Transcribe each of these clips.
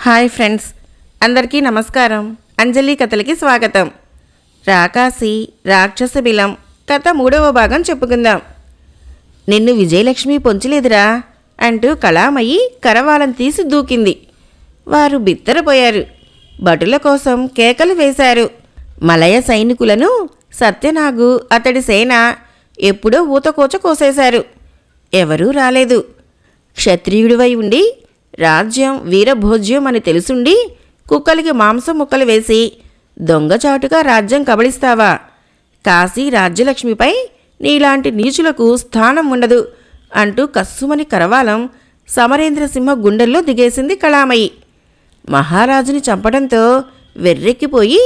Hi friends, అందరికీ నమస్కారం. అంజలి కథలకి స్వాగతం. రాకాసి రాక్షస బిలం కథ 3వ భాగం చెప్పుకుందాం. నిన్ను విజయలక్ష్మి పొంచలేదురా అంటూ కళామయి కరవాలం తీసి దూకింది. వారు బిత్తరపోయారు. భటుల కోసం కేకలు వేశారు. మలయ సైనికులను సత్యనాగు అతడి సేన ఎప్పుడో ఊతకోచ కోసేశారు. ఎవరూ రాలేదు. క్షత్రియుడివై ఉండి రాజ్యం వీరభోజ్యం అని తెలుసుండి కుక్కలకి మాంసం ముక్కలు వేసి దొంగచాటుగా రాజ్యం కబళిస్తావా? కాశీ రాజ్యలక్ష్మిపై నీలాంటి నీచులకు స్థానం ఉండదు అంటూ కస్సుమని కరవాలం సమరేంద్రసింహ గుండెల్లో దిగేసింది కళామయి. మహారాజుని చంపడంతో వెర్రెక్కిపోయి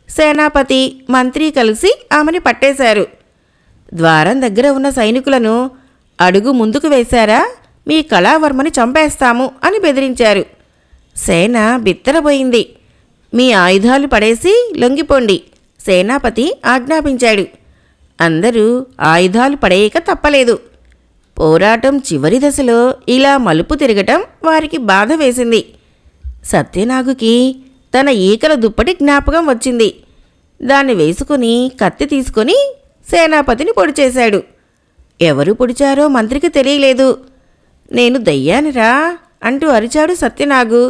సేనాపతి మంత్రి కలిసి ఆమెని పట్టేశారు. ద్వారం దగ్గర ఉన్న సైనికులను అడుగు ముందుకు వేశారా, మీ కళావర్మని చంపేస్తాము అని బెదిరించారు. సేన బిత్తరపోయింది. మీ ఆయుధాలు పడేసి లొంగిపోండి, సేనాపతి ఆజ్ఞాపించాడు. అందరూ ఆయుధాలు పడేయక తప్పలేదు. పోరాటం చివరి దశలో ఇలా మలుపు తిరగటం వారికి బాధ వేసింది. సత్యనాగుకి తన ఈకల దుప్పటి జ్ఞాపకం వచ్చింది. దాన్ని వేసుకుని కత్తి తీసుకొని సేనాపతిని పొడిచేశాడు. ఎవరు పొడిచారో మంత్రికి తెలియలేదు. నేను దయ్యానిరా అంటూ అరిచాడు సత్యనాగు.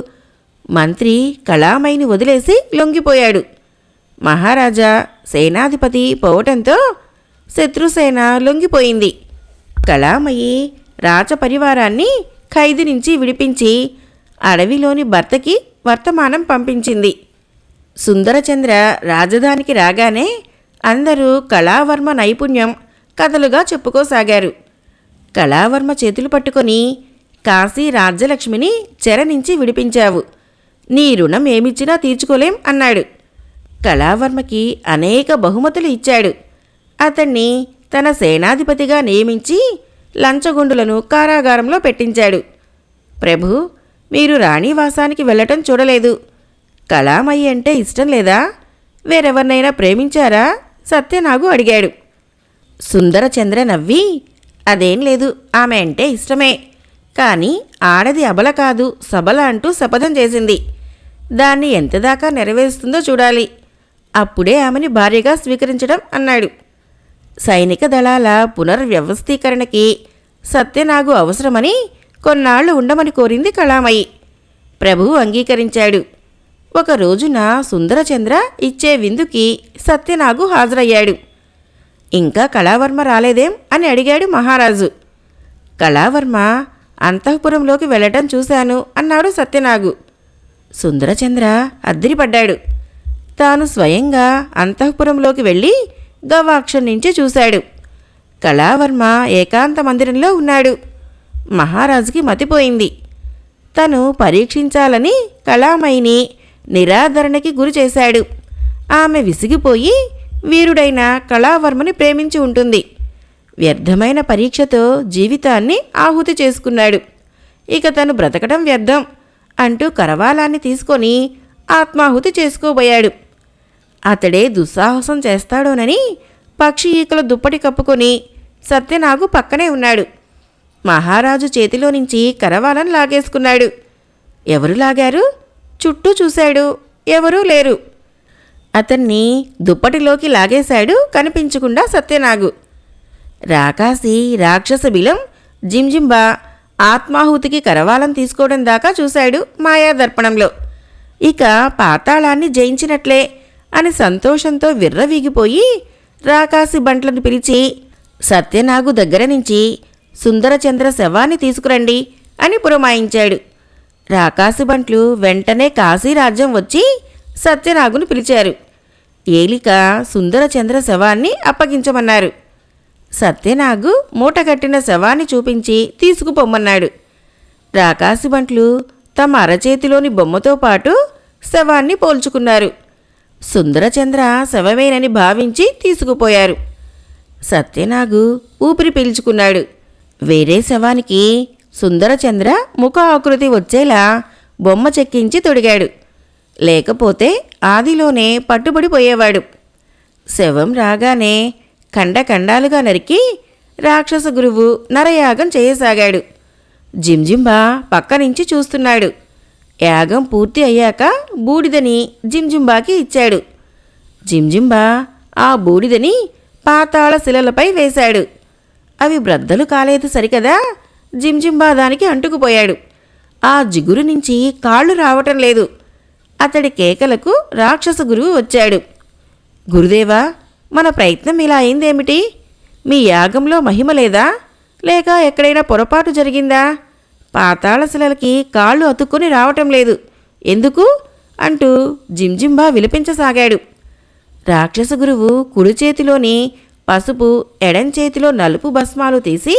మంత్రి కళామయిని వదిలేసి లొంగిపోయాడు. మహారాజా సేనాధిపతి పోవటంతో శత్రుసేన లొంగిపోయింది. కళామయి రాజపరివారాన్ని ఖైదు నుంచి విడిపించి అడవిలోని భర్తకి వర్తమానం పంపించింది. సుందరచంద్ర రాజధానికి రాగానే అందరూ కళావర్మ నైపుణ్యం కథలుగా చెప్పుకోసాగారు. కళావర్మ చేతులు పట్టుకొని కాశీ రాజ్యలక్ష్మిని చెర నుంచి విడిపించావు, నీ రుణం ఏమిచ్చినా తీర్చుకోలేం అన్నాడు. కళావర్మకి అనేక బహుమతులు ఇచ్చాడు. అతన్ని తన సేనాధిపతిగా నియమించి లంచగొండులను కారాగారంలో పెట్టించాడు. ప్రభు, మీరు రాణివాసానికి వెళ్ళటం చూడలేదు. కళామయి అంటే ఇష్టం లేదా? వేరెవరినైనా ప్రేమించారా? సత్యనాగు అడిగాడు. సుందరచంద్ర నవ్వి, అదేం లేదు, ఆమె అంటే ఇష్టమే. కానీ ఆడది అబల కాదు సబల అంటూ శపథం చేసింది. దాన్ని ఎంతదాకా నెరవేరుస్తుందో చూడాలి. అప్పుడే ఆమెని భార్యగా స్వీకరించడం అన్నాడు. సైనిక దళాల పునర్వ్యవస్థీకరణకి సత్యనాగు అవసరమని కొన్నాళ్లు ఉండమని కోరింది కళామయి. ప్రభువు అంగీకరించాడు. ఒక రోజున సుందరచంద్ర ఇచ్చే విందుకి సత్యనాగు హాజరయ్యాడు. ఇంకా కళావర్మ రాలేదేం అని అడిగాడు మహారాజు. కళావర్మ అంతఃపురంలోకి వెళ్ళటం చూశాను అన్నాడు సత్యనాగు. సుందరచంద్ర అద్దిరిపడ్డాడు. తాను స్వయంగా అంతఃపురంలోకి వెళ్ళి గవాక్షం నుంచి చూశాడు. కళావర్మ ఏకాంత మందిరంలో ఉన్నాడు. మహారాజుకి మతిపోయింది. తను పరీక్షించాలని కళామయిని నిరాదరణకి గురి చేశాడు. ఆమె విసిగిపోయి వీరుడైన కళావర్మని ప్రేమించి ఉంటుంది. వ్యర్థమైన పరీక్షతో జీవితాన్ని ఆహుతి చేసుకున్నాడు. ఇక తను బ్రతకడం వ్యర్థం అంటూ కరవాలాన్ని తీసుకొని ఆత్మాహుతి చేసుకోబోయాడు. అతడే దుస్సాహసం చేస్తాడోనని పక్షి ఈకల దుప్పటి కప్పుకొని సత్యనాగు పక్కనే ఉన్నాడు. మహారాజు చేతిలో నుంచి కరవాలను లాగేసుకున్నాడు. ఎవరు లాగారు? చుట్టూ చూశాడు. ఎవరూ లేరు. అతన్ని దుప్పటిలోకి లాగేశాడు కనిపించకుండా సత్యనాగు. రాకాసి రాక్షస బిలం జింజింబా ఆత్మాహుతికి కరవాలం తీసుకోవడం దాకా చూశాడు మాయాదర్పణంలో. ఇక పాతాళాన్ని జయించినట్లే అని సంతోషంతో విర్రవీగిపోయి రాకాసి బంట్లను పిలిచి సత్యనాగు దగ్గర నుంచి సుందరచంద్ర శవాన్ని తీసుకురండి అని పురమాయించాడు. రాకాసి బంట్లు వెంటనే కాశీరాజ్యం వచ్చి సత్యనాగును పిలిచారు. ఏలిక సుందరచంద్ర శవాన్ని అప్పగించమన్నారు. సత్యనాగు మూటగట్టిన శవాన్ని చూపించి తీసుకుపోమ్మన్నాడు. రాకాసి బంట్లు తమ అరచేతిలోని బొమ్మతో పాటు శవాన్ని పోల్చుకున్నారు. సుందరచంద్ర శవమేనని భావించి తీసుకుపోయారు. సత్యనాగు ఊపిరి పీల్చుకున్నాడు. వేరే శవానికి సుందరచంద్ర ముఖ ఆకృతి వచ్చేలా బొమ్మ చెక్కించి తొడిగాడు. లేకపోతే ఆదిలోనే పట్టుబడిపోయేవాడు. శవం రాగానే ఖండఖండాలుగా నరికి రాక్షస గురువు నరయాగం చేయసాగాడు. జింజింబా పక్క నుంచి చూస్తున్నాడు. యాగం పూర్తి అయ్యాక బూడిదని జింజింబాకి ఇచ్చాడు. జింజింబా ఆ బూడిదని పాతాళ శిలలపై వేశాడు. అవి బ్రద్దలు కాలేదు సరికదా, జింజింబా దానికి అంటుకుపోయాడు. ఆ జిగురు నుంచి కాళ్ళు రావటం లేదు. అతడి కేకలకు రాక్షస గురువు వచ్చాడు. గురుదేవా, మన ప్రయత్నం ఇలా అయిందేమిటి? మీ యాగంలో మహిమ లేదా, లేక ఎక్కడైనా పొరపాటు జరిగిందా? పాతాళ శిలలకి కాళ్ళు అతుక్కుని రావటం లేదు, ఎందుకు అంటూ జింజింబా విలపించసాగాడు. రాక్షస గురువు కుడి చేతిలోని పసుపు, ఎడం చేతిలో నలుపు భస్మాలు తీసి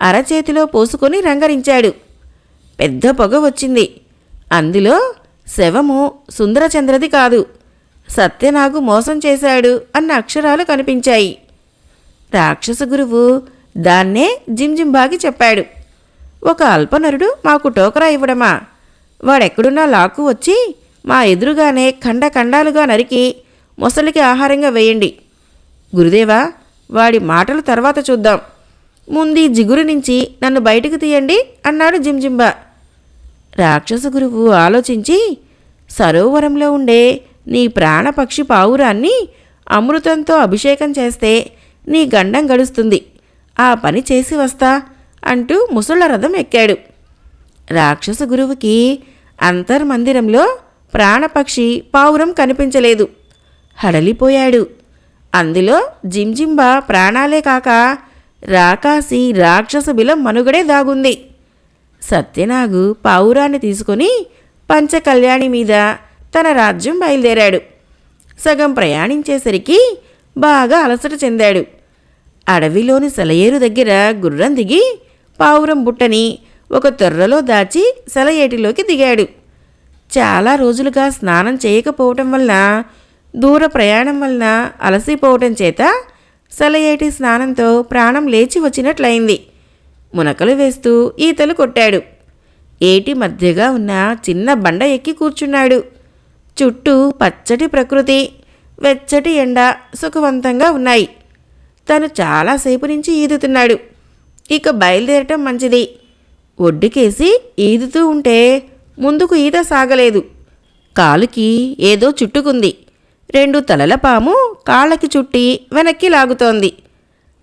అరచేతిలో పోసుకొని రంగరించాడు. పెద్ద పొగ వచ్చింది. అందులో శవము సుందరచంద్రది కాదు, సత్యనాగు మోసం చేశాడు అన్న అక్షరాలు కనిపించాయి. రాక్షస గురువు దాన్నే జింజింబాకి చెప్పాడు. ఒక అల్పనరుడు మాకు టోకరా ఇవ్వడమా? వాడెక్కడున్నా లాక్కు వచ్చి మా ఎదురుగానే ఖండాలుగా నరికి మొసలికి ఆహారంగా వేయండి. గురుదేవా, వాడి మాటలు తర్వాత చూద్దాం, ముందు జిగురు నుంచి నన్ను బయటకు తీయండి అన్నాడు జింజింబా. రాక్షస గురువు ఆలోచించి, సరోవరంలో ఉండే నీ ప్రాణపక్షి పావురాన్ని అమృతంతో అభిషేకం చేస్తే నీ గండం గడుస్తుంది, ఆ పని చేసి వస్తా అంటూ ముసళ్ళ రథం ఎక్కాడు. రాక్షస గురువుకి అంతర్మందిరంలో ప్రాణపక్షి పావురం కనిపించలేదు. హడలిపోయాడు. అందులో జింజింబా ప్రాణాలే కాక రాకాసి రాక్షస బిలం మనుగడే దాగుంది. సత్యనాగు పావురాన్ని తీసుకొని పంచకళ్యాణి మీద తన రాజ్యం బయలుదేరాడు. సగం ప్రయాణించేసరికి బాగా అలసట చెందాడు. అడవిలోని సెలయేరు దగ్గర గుర్రం దిగి పావురం బుట్టని ఒక తొర్రలో దాచి సెలయేటిలోకి దిగాడు. చాలా రోజులుగా స్నానం చేయకపోవటం వలన, దూర ప్రయాణం వలన అలసిపోవటం చేత సెలయేటి స్నానంతో ప్రాణం లేచి వచ్చినట్లయింది. మునకలు వేస్తూ ఈతలు కొట్టాడు. ఏటి మధ్యగా ఉన్న చిన్న బండ ఎక్కి కూర్చున్నాడు. చుట్టూ పచ్చటి ప్రకృతి, వెచ్చటి ఎండ సుఖవంతంగా ఉన్నాయి. తను చాలాసేపు నుంచి ఈదుతున్నాడు. ఇక బయలుదేరటం మంచిది. ఒడ్డుకేసి ఈదుతూ ఉంటే ముందుకు ఈత సాగలేదు. కాలుకి ఏదో చుట్టుకుంది. 2 తలల పాము కాళ్ళకి చుట్టి వెనక్కి లాగుతోంది.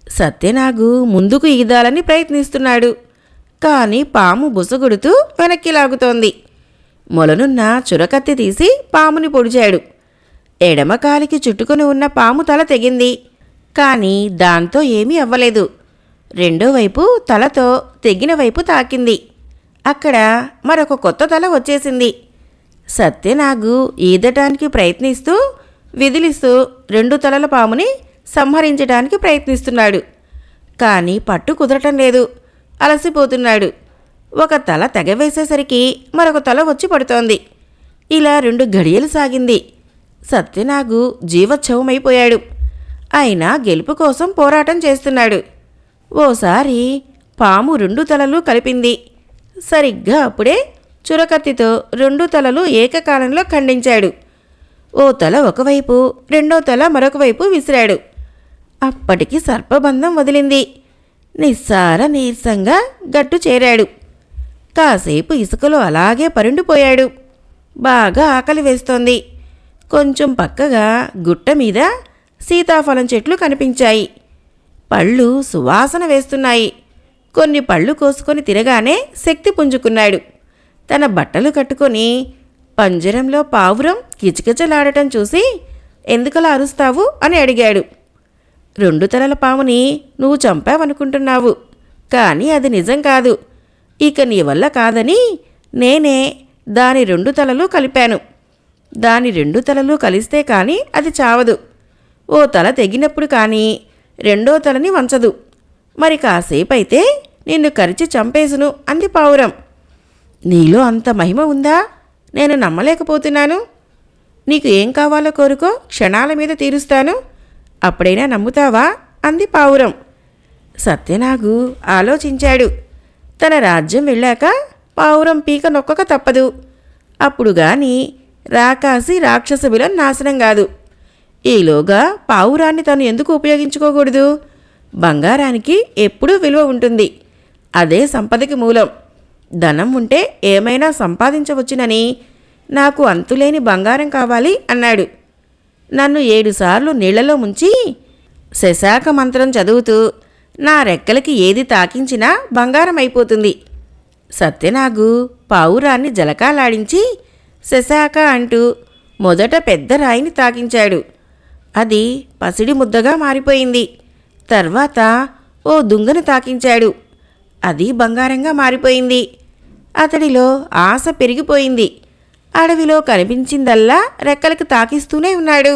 సత్యనాగు ముందుకు ఈదాలని ప్రయత్నిస్తున్నాడు. కానీ పాము బుసగొడుతూ వెనక్కి లాగుతోంది. మొలనున్న చురకత్తి తీసి పాముని పొడిచాడు. ఎడమ కాలికి చుట్టుకొని ఉన్న పాము తల తెగింది. కానీ దాంతో ఏమీ అవ్వలేదు. రెండో వైపు తలతో తెగిన వైపు తాకింది. అక్కడ మరొక కొత్త తల వచ్చేసింది. సత్యనాగు ఈదటానికి ప్రయత్నిస్తూ విదిలిస్తూ 2 తలల పాముని సంహరించడానికి ప్రయత్నిస్తున్నాడు. కానీ పట్టు కుదరటం లేదు. అలసిపోతున్నాడు. ఒక తల తెగవేసేసరికి మరొక తల వచ్చి పడుతోంది. ఇలా 2 గడియలు సాగింది. సత్యనాగు జీవచ్ఛవమైపోయాడు. అయినా గెలుపు కోసం పోరాటం చేస్తున్నాడు. ఓసారి పాము 2 తలలు కలిపింది. సరిగ్గా అప్పుడే చురకత్తితో 2 తలలు ఏకకాలంలో ఖండించాడు. ఓ తల ఒకవైపు, రెండో తల మరొక వైపు విసిరాడు. అప్పటికి సర్పబంధం వదిలింది. నిస్సార నీరసంగా గట్టు చేరాడు. కాసేపు ఇసుకలో అలాగే పరుండిపోయాడు. బాగా ఆకలి వేస్తోంది. కొంచెం పక్కగా గుట్ట మీద సీతాఫలం చెట్లు కనిపించాయి. పళ్ళు సువాసన వేస్తున్నాయి. కొన్ని పళ్ళు కోసుకొని తినగానే శక్తి పుంజుకున్నాడు. తన బట్టలు కట్టుకొని పంజరంలో పావురం కిచకిచలాడటం చూసి, ఎందుకలా అరుస్తావు అని అడిగాడు. 2 తలల పాముని నువ్వు చంపావనుకుంటున్నావు, కానీ అది నిజం కాదు. ఇక నీ వల్ల కాదని నేనే దాని 2 తలలు కలిపాను. దాని 2 తలలు కలిస్తే కానీ అది చావదు. ఓ తల తెగినప్పుడు కానీ రెండో తలని వంచదు. మరి కాసేపైతే నిన్ను కరిచి చంపేసును అంది పావురం. నీలో అంత మహిమ ఉందా? నేను నమ్మలేకపోతున్నాను. నీకు ఏం కావాలో కోరుకో, క్షణాల మీద తీరుస్తాను. అప్పుడైనా నమ్ముతావా అంది పావురం. సత్యనాగు ఆలోచించాడు. తన రాజ్యం వెళ్ళాక పావురం పీక నొక్కక తప్పదు. అప్పుడు గాని రాకాసి రాక్షస బిలం నాశనం కాదు. ఈలోగా పావురాన్ని తను ఎందుకు ఉపయోగించుకోకూడదు? బంగారానికి ఎప్పుడూ విలువ ఉంటుంది. అదే సంపదకి మూలం. ధనం ఉంటే ఏమైనా సంపాదించవచ్చునని, నాకు అంతులేని బంగారం కావాలి అన్నాడు. నన్ను 7 సార్లు నీళ్లలో ముంచి శశాక మంత్రం చదువుతూ నా రెక్కలకి ఏది తాకించినా బంగారం అయిపోతుంది. సత్యనాగు పావురాన్ని జలకాలాడించి శశాక అంటూ మొదట పెద్ద రాయిని తాకించాడు. అది పసిడి ముద్దగా మారిపోయింది. తర్వాత ఓ దుంగను తాకించాడు. అది బంగారంగా మారిపోయింది. అతడిలో ఆశ పెరిగిపోయింది. అడవిలో కనిపించిందల్లా రెక్కలకు తాకిస్తూనే ఉన్నాడు.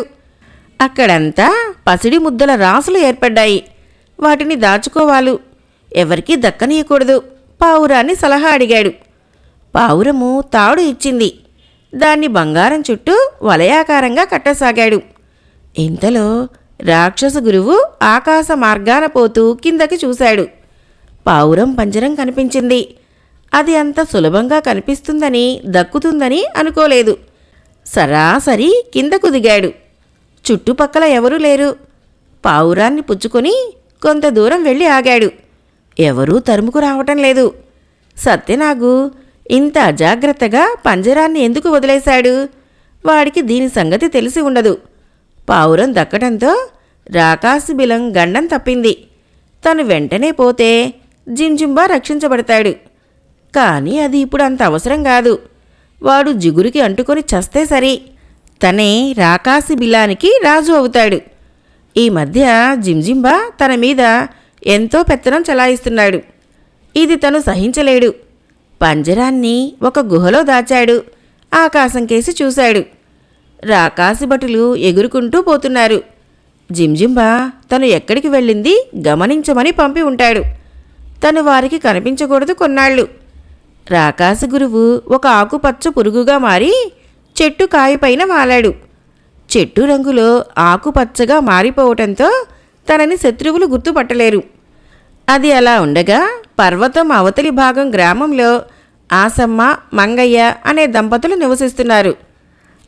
అక్కడంతా పసిడి ముద్దల రాసులు ఏర్పడ్డాయి. వాటిని దాచుకోవాలి, ఎవరికీ దక్కనీయకూడదు. పావురాన్ని సలహా అడిగాడు. పావురము తాడు ఇచ్చింది. దాన్ని బంగారం చుట్టూ వలయాకారంగా కట్టసాగాడు. ఇంతలో రాక్షస గురువు ఆకాశ మార్గాన పోతూ కిందకి చూశాడు. పావురం పంజరం కనిపించింది. అది అంత సులభంగా కనిపిస్తుందని, దక్కుతుందని అనుకోలేదు. సరాసరి కిందకు దిగాడు. చుట్టుపక్కల ఎవరూ లేరు. పావురాన్ని పుచ్చుకొని కొంత దూరం వెళ్ళి ఆగాడు. ఎవరూ తరుముకు రావటం లేదు. సత్యనాగు ఇంత అజాగ్రత్తగా పంజరాన్ని ఎందుకు వదిలేశాడు? వాడికి దీని సంగతి తెలిసి ఉండదు. పావురం దక్కడంతో రాకాసి బిలం గండం తప్పింది. తను వెంటనే పోతే జింజింబా రక్షించబడతాడు. కానీ అది ఇప్పుడు అంత అవసరం కాదు. వాడు జిగురికి అంటుకొని చస్తే సరి. తనే రాకాసి బిలానికి రాజు అవుతాడు. ఈ మధ్య జింజింబా తన మీద ఎంతో పెత్తనం చలాయిస్తున్నాడు. ఇది తను సహించలేడు. పంజరాన్ని ఒక గుహలో దాచాడు. ఆకాశం కేసి చూశాడు. రాకాసి భటులు ఎగురుకుంటూ పోతున్నారు. జింజింబా తను ఎక్కడికి వెళ్ళింది గమనించమని పంపి ఉంటాడు. తను వారికి కనిపించకూడదు కొన్నాళ్ళు. రాకాసి గురువు ఒక ఆకుపచ్చ పురుగుగా మారి చెట్టు కాయపైన వాలాడు. చెట్టు రంగులో ఆకుపచ్చగా మారిపోవటంతో తనని శత్రువులు గుర్తుపట్టలేరు. అది అలా ఉండగా పర్వతం అవతలి భాగం గ్రామంలో ఆసమ్మ, మంగయ్య అనే దంపతులు నివసిస్తున్నారు.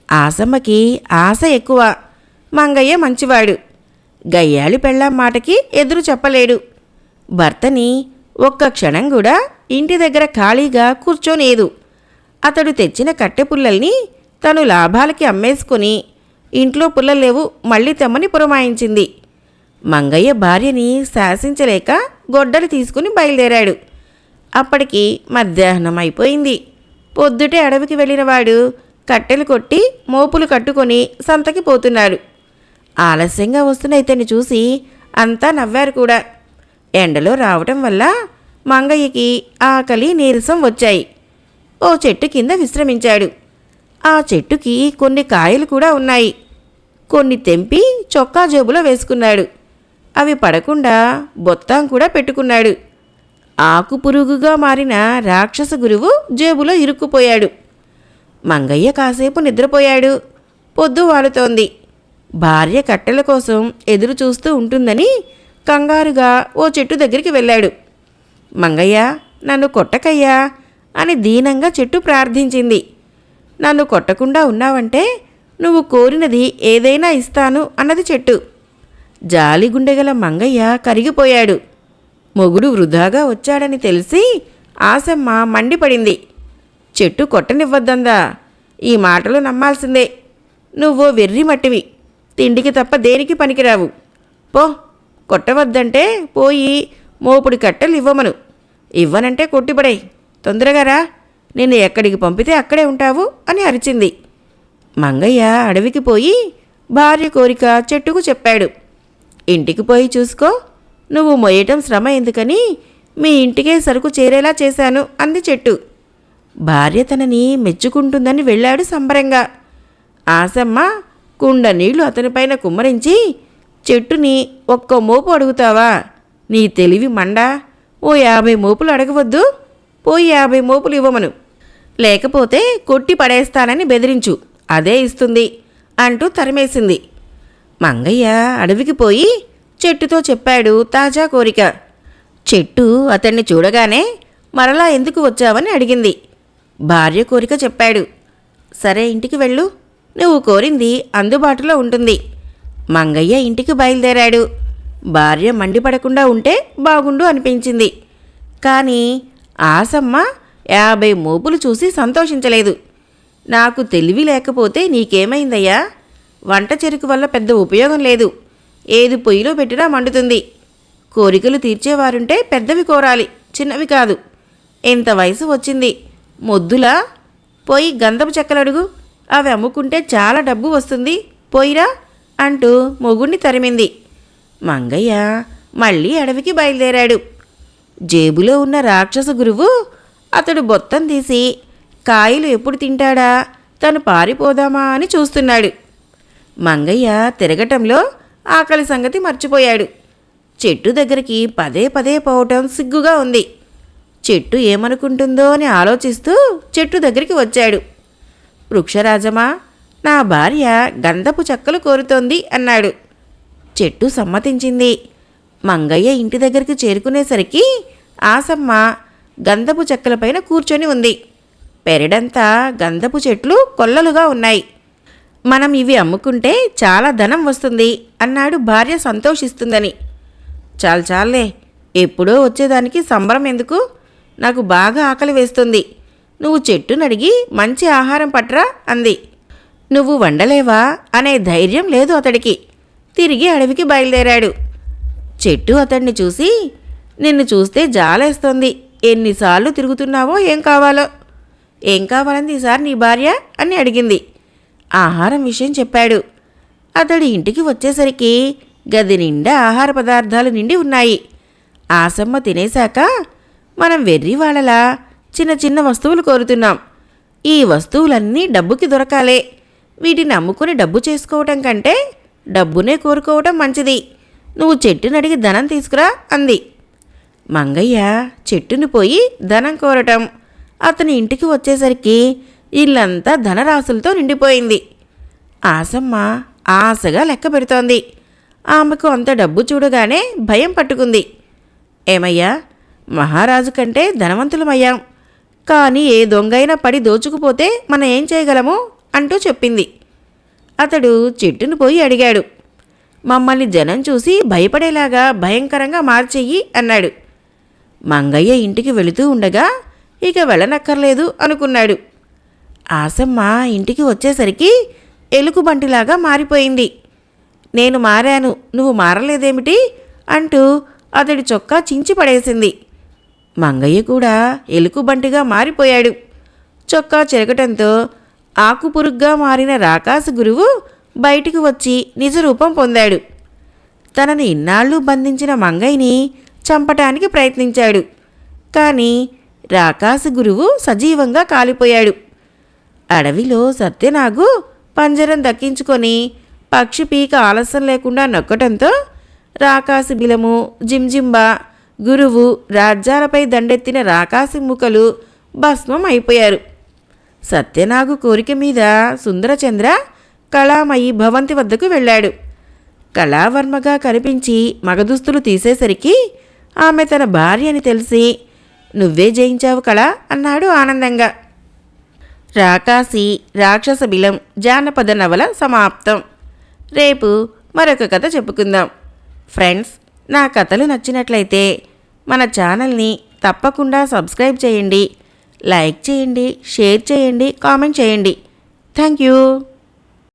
ఆసమ్మకి ఆశ ఎక్కువ. మంగయ్య మంచివాడు. గయ్యాళి పెళ్ళాం మాటకి ఎదురు చెప్పలేడు. భర్తని ఒక్క క్షణం కూడా ఇంటి దగ్గర ఖాళీగా కూర్చోనేదు. అతడు తెచ్చిన కట్టె పుల్లల్ని తను లాభాలకి అమ్మేసుకొని ఇంట్లో పుల్లలేవు మళ్ళీ తెమ్మని పురమాయించింది. మంగయ్య భార్యని శాసించలేక గొడ్డలి తీసుకుని బయలుదేరాడు. అప్పటికి మధ్యాహ్నం అయిపోయింది. పొద్దుటే అడవికి వెళ్ళినవాడు కట్టెలు కొట్టి మోపులు కట్టుకొని సంతకి పోతున్నాడు. ఆలస్యంగా వస్తున్న ఇతన్ని చూసి అంతా నవ్వారు కూడా. ఎండలో రావటం వల్ల మంగయ్యకి ఆకలి, నీరసం వచ్చాయి. ఓ చెట్టు కింద విశ్రమించాడు. ఆ చెట్టుకి కొన్ని కాయలు కూడా ఉన్నాయి. కొన్ని తెంపి చొక్కా జేబులో వేసుకున్నాడు. అవి పడకుండా బొత్తాం కూడా పెట్టుకున్నాడు. ఆకుపురుగుగా మారిన రాక్షస గురువు జేబులో ఇరుక్కుపోయాడు. మంగయ్య కాసేపు నిద్రపోయాడు. పొద్దు వాలుతోంది. భార్య కట్టెల కోసం ఎదురు చూస్తూ ఉంటుందని కంగారుగా ఓ చెట్టు దగ్గరికి వెళ్ళాడు. మంగయ్య, నన్ను కొట్టకయ్యా అని దీనంగా చెట్టు ప్రార్థించింది. నన్ను కొట్టకుండా ఉన్నావంటే నువ్వు కోరినది ఏదైనా ఇస్తాను అన్నది చెట్టు. జాలిగుండెగల మంగయ్య కరిగిపోయాడు. మొగుడు వృధాగా వచ్చాడని తెలిసి ఆసమ్మ మండిపడింది. చెట్టు కొట్టనివ్వద్దందా? ఈ మాటలు నమ్మాల్సిందే. నువ్వో వెర్రి మట్టివి. తిండికి తప్ప దేనికి పనికిరావు. పో, కొట్టవద్దంటే పోయి మోపుడి కట్టెలు ఇవ్వమను. ఇవ్వనంటే కొట్టిపడేయ్. తొందరగా రా, నిన్ను ఎక్కడికి పంపితే అక్కడే ఉంటావు అని అరిచింది. మంగయ్య అడవికి పోయి భార్య కోరిక చెట్టుకు చెప్పాడు. ఇంటికి పోయి చూసుకో, నువ్వు మొయ్యటం శ్రమ ఎందుకని మీ ఇంటికే సరుకు చేరేలా చేశాను అంది చెట్టు. భార్య తనని మెచ్చుకుంటుందని వెళ్ళాడు సంబరంగా. ఆసమ్మ కుండ నీళ్లు అతనిపైన కుమ్మరించి, చెట్టుని ఒక్క మోపు అడుగుతావా? నీ తెలివి మండా. ఓ 50 మోపులు అడగవద్దు, పోయి 50 మోపులు ఇవ్వమను. లేకపోతే కొట్టి పడేస్తానని బెదిరించు, అదే ఇస్తుంది అంటూ తరిమేసింది. మంగయ్య అడవికి పోయి చెట్టుతో చెప్పాడు తాజా కోరిక. చెట్టు అతన్ని చూడగానే మరలా ఎందుకు వచ్చావని అడిగింది. భార్య కోరిక చెప్పాడు. సరే, ఇంటికి వెళ్ళు, నువ్వు కోరింది అందుబాటులో ఉంటుంది. మంగయ్య ఇంటికి బయలుదేరాడు. భార్య మండిపడకుండా ఉంటే బాగుండు అనిపించింది. కానీ ఆసమ్మ 50 మోపులు చూసి సంతోషించలేదు. నాకు తెలివి లేకపోతే నీకేమైందయ్యా? వంట చెరుకు వల్ల పెద్ద ఉపయోగం లేదు. ఏది పొయ్యిలో పెట్టినా మండుతుంది. కోరికలు తీర్చేవారుంటే పెద్దవి కోరాలి, చిన్నవి కాదు. ఎంత వయసు వచ్చింది, మొద్దులా? పోయి గంధపు చెక్కలడుగు, అవి అమ్ముకుంటే చాలా డబ్బు వస్తుంది, పోయిరా అంటూ మొగుణ్ణి తరిమింది. మంగయ్య మళ్ళీ అడవికి బయలుదేరాడు. జేబులో ఉన్న రాక్షస గురువు అతడు బొత్తం తీసి కాయలు ఎప్పుడు తింటాడా, తను పారిపోదామా అని చూస్తున్నాడు. మంగయ్య తిరగటంలో ఆకలి సంగతి మర్చిపోయాడు. చెట్టు దగ్గరికి పదే పదే పోవటం సిగ్గుగా ఉంది. చెట్టు ఏమనుకుంటుందో అని ఆలోచిస్తూ చెట్టు దగ్గరికి వచ్చాడు. వృక్షరాజమా, నా భార్య గంధపు చెక్కలు కోరుతోంది అన్నాడు. చెట్టు సమ్మతించింది. మంగయ్య ఇంటి దగ్గరికి చేరుకునేసరికి ఆసమ్మ గంధపు చెక్కలపైన కూర్చొని ఉంది. పెరడంతా గంధపు చెట్లు కొల్లలుగా ఉన్నాయి. మనం ఇవి అమ్ముకుంటే చాలా ధనం వస్తుంది అన్నాడు భార్య సంతోషిస్తుందని. చాలే, ఎప్పుడో వచ్చేదానికి సంబరం ఎందుకు? నాకు బాగా ఆకలి వేస్తుంది. నువ్వు చెట్టునడిగి మంచి ఆహారం పట్రా అంది. నువ్వు వండలేవా అనే ధైర్యం లేదు అతడికి. తిరిగి అడవికి బయలుదేరాడు. చెట్టు అతన్ని చూసి, నిన్ను చూస్తే జాలేస్తోంది, ఎన్నిసార్లు తిరుగుతున్నావో, ఏం కావాలో? ఏం కావాలంది ఈసారి నీ భార్య అని అడిగింది. ఆహారం విషయం చెప్పాడు. అతడి ఇంటికి వచ్చేసరికి గది నిండా ఆహార పదార్థాలు నిండి ఉన్నాయి. ఆసమ్మ తినేశాక మనం వెర్రివాళ్ళలా చిన్న చిన్న వస్తువులు కోరుతున్నాం. ఈ వస్తువులన్నీ డబ్బుకి దొరకాలే. వీటిని అమ్ముకుని డబ్బు చేసుకోవటం కంటే డబ్బునే కోరుకోవటం మంచిది. నువ్వు చెట్టునడిగి ధనం తీసుకురా అంది. మంగయ్య చెట్టుని పోయి ధనం కోరటం. అతని ఇంటికి వచ్చేసరికి ఇల్లంతా ధనరాశులతో నిండిపోయింది. ఆసమ్మ ఆశగా లెక్క పెడుతోంది. ఆమెకు అంత డబ్బు చూడగానే భయం పట్టుకుంది. ఏమయ్యా, మహారాజు కంటే ధనవంతులమయ్యాం, కానీ ఏ దొంగైనా పడి దోచుకుపోతే మనం ఏం చేయగలము అంటూ చెప్పింది. అతడు చెట్టును పోయి అడిగాడు. మమ్మల్ని జనం చూసి భయపడేలాగా భయంకరంగా మార్చెయ్యి అన్నాడు. మంగయ్య ఇంటికి వెళుతూ ఉండగా ఇక వెళ్ళనక్కర్లేదు అనుకున్నాడు. ఆసమ్మ ఇంటికి వచ్చేసరికి ఎలుగుబంటిలాగా మారిపోయింది. నేను మారాను, నువ్వు మారలేదేమిటి అంటూ అతడి చొక్కా చించి పడేసింది. మంగయ్య కూడా ఎలుగుబంటిగా మారిపోయాడు. చొక్కా చెరగటంతో ఆకుపురుగ్గా మారిన రాకాసు గురువు బయటికి వచ్చి నిజరూపం పొందాడు. తనని ఇన్నాళ్ళు బంధించిన మంగయ్యని చంపటానికి ప్రయత్నించాడు. కానీ రాకాసు గురువు సజీవంగా కాలిపోయాడు. అడవిలో సత్యనాగు పంజరం దక్కించుకొని పక్షి పీక ఆలస్యం లేకుండా నొక్కటంతో రాకాసి బిలము, జింజింబా, గురువు, రాజ్యాలపై దండెత్తిన రాకాసి ముఖలు భస్మం అయిపోయారు. సత్యనాగు కోరిక మీద సుందరచంద్ర కళామయి భవంతి వద్దకు వెళ్ళాడు. కళావర్మగా కనిపించి మగదుస్తులు తీసేసరికి ఆమె తన భార్య అని తెలిసి, నువ్వే జయించావు కళా అన్నాడు ఆనందంగా. రాకాసి రాక్షస బిలం జానపద నవల సమాప్తం. రేపు మరొక కథ చెప్పుకుందాం. ఫ్రెండ్స్, నా కథలు నచ్చినట్లయితే మన ఛానల్ని తప్పకుండా సబ్స్క్రైబ్ చేయండి, లైక్ చేయండి, షేర్ చేయండి, కామెంట్ చేయండి. Thank you.